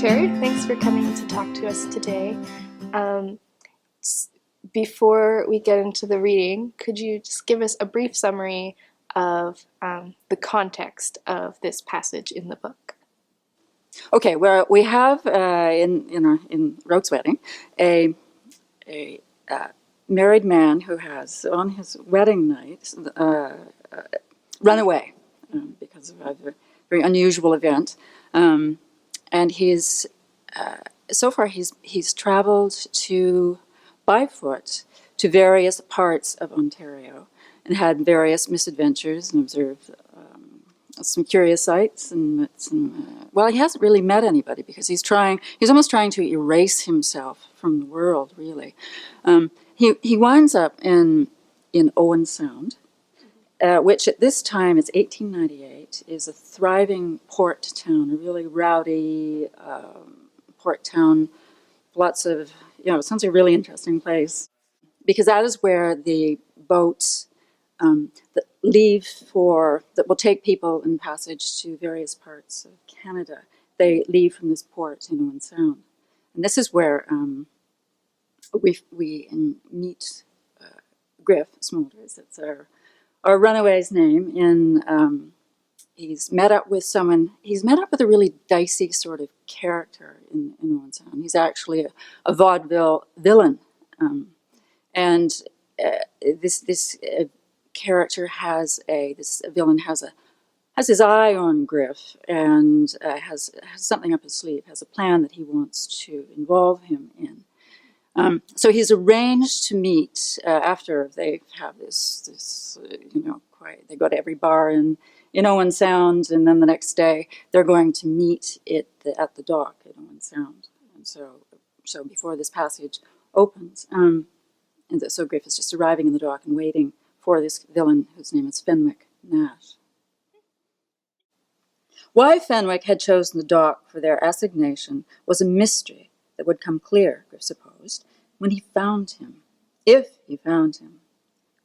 Richard. Thanks for coming to talk to us today. Before we get into the reading, could you just give us a brief summary of the context of this passage in the book? Okay, well, we have in Rogue's wedding a married man who has on his wedding night run away because of a very unusual event, and he's so far he's traveled by foot to various parts of Ontario and had various misadventures and observed some curious sights and well, he hasn't really met anybody because he's almost trying to erase himself from the world, really. He winds up in Owen Sound, which at this time, it's 1898, is a thriving port town, a really rowdy port town, lots of, it sounds like a really interesting place, because that is where the boats that will take people in passage to various parts of Canada, they leave from this port in Owen Sound. And this is where we meet Griff Smolders. It's our runaway's name. He's met up with a really dicey sort of character in Owen Sound. He's actually a vaudeville villain. This character this villain has his eye on Griff and has something up his sleeve, has a plan that he wants to involve him in. So he's arranged to meet after they have this they go to every bar in Owen Sound, and then the next day they're going to meet at the dock at Owen Sound. And so before this passage opens, so Griff is just arriving in the dock and waiting for this villain whose name is Fenwick Nash. Why Fenwick had chosen the dock for their assignation was a mystery that would come clear, Griff supposed, when he found him. If he found him.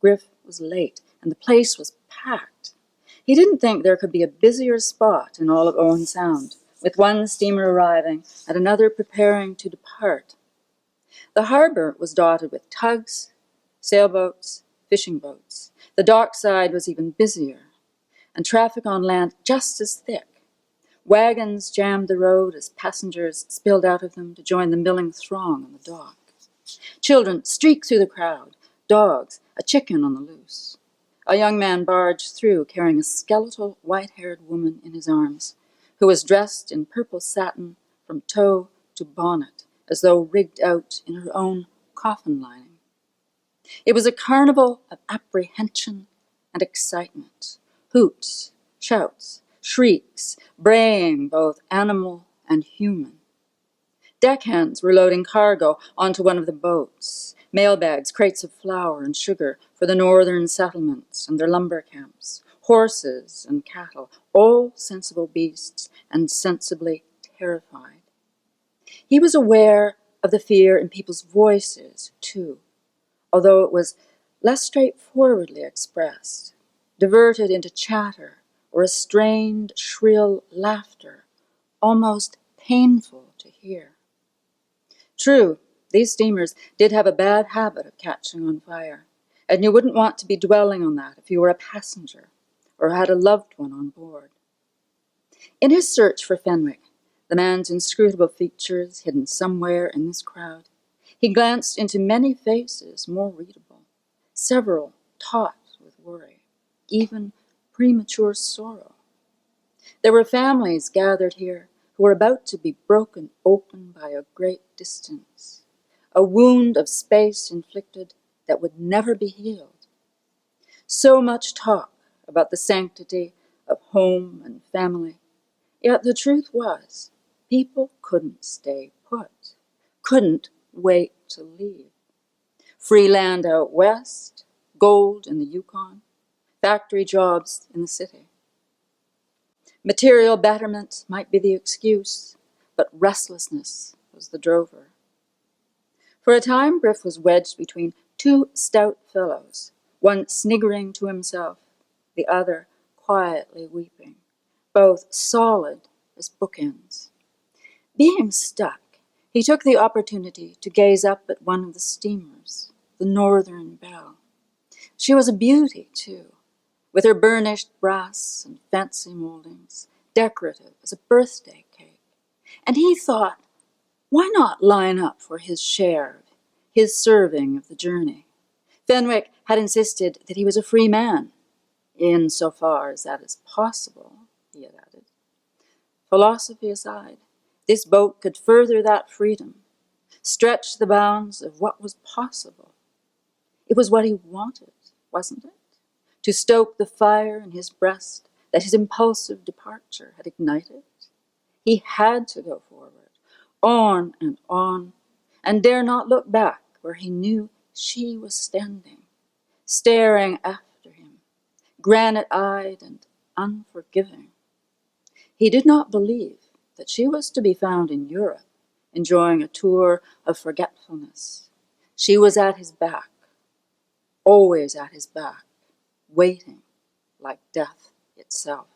Griff was late, and the place was packed. He didn't think there could be a busier spot in all of Owen Sound, with one steamer arriving and another preparing to depart. The harbor was dotted with tugs, sailboats, fishing boats. The dockside was even busier, and traffic on land just as thick. Wagons jammed the road as passengers spilled out of them to join the milling throng on the dock. Children streaked through the crowd, dogs, a chicken on the loose. A young man barged through carrying a skeletal, white-haired woman in his arms, who was dressed in purple satin from toe to bonnet, as though rigged out in her own coffin lining. It was a carnival of apprehension and excitement, hoots, shouts, shrieks, braying both animal and human. Deckhands were loading cargo onto one of the boats, mailbags, crates of flour and sugar for the northern settlements and their lumber camps, horses and cattle, all sensible beasts and sensibly terrified. He was aware of the fear in people's voices, too, although it was less straightforwardly expressed, diverted into chatter or a strained, shrill laughter, almost painful to hear. True, these steamers did have a bad habit of catching on fire, and you wouldn't want to be dwelling on that if you were a passenger or had a loved one on board. In his search for Fenwick, the man's inscrutable features hidden somewhere in this crowd, he glanced into many faces more readable, several taut with worry, even premature sorrow. There were families gathered here who were about to be broken open by a great distance, a wound of space inflicted that would never be healed. So much talk about the sanctity of home and family, yet the truth was, people couldn't stay put, couldn't wait to leave. Free land out west, gold in the Yukon, factory jobs in the city. Material betterment might be the excuse, but restlessness was the drover. For a time, Griff was wedged between two stout fellows, one sniggering to himself, the other quietly weeping, both solid as bookends. Being stuck, he took the opportunity to gaze up at one of the steamers, the Northern Belle. She was a beauty, too, with her burnished brass and fancy moldings, decorative as a birthday cake. And he thought, why not line up for his share, his serving of the journey? Fenwick had insisted that he was a free man, in so far as that is possible, he had added. Philosophy aside, this boat could further that freedom, stretch the bounds of what was possible. It was what he wanted, wasn't it? To stoke the fire in his breast that his impulsive departure had ignited. He had to go forward, on, and dare not look back where he knew she was standing, staring after him, granite-eyed and unforgiving. He did not believe that she was to be found in Europe, enjoying a tour of forgetfulness. She was at his back, always at his back, waiting like death itself.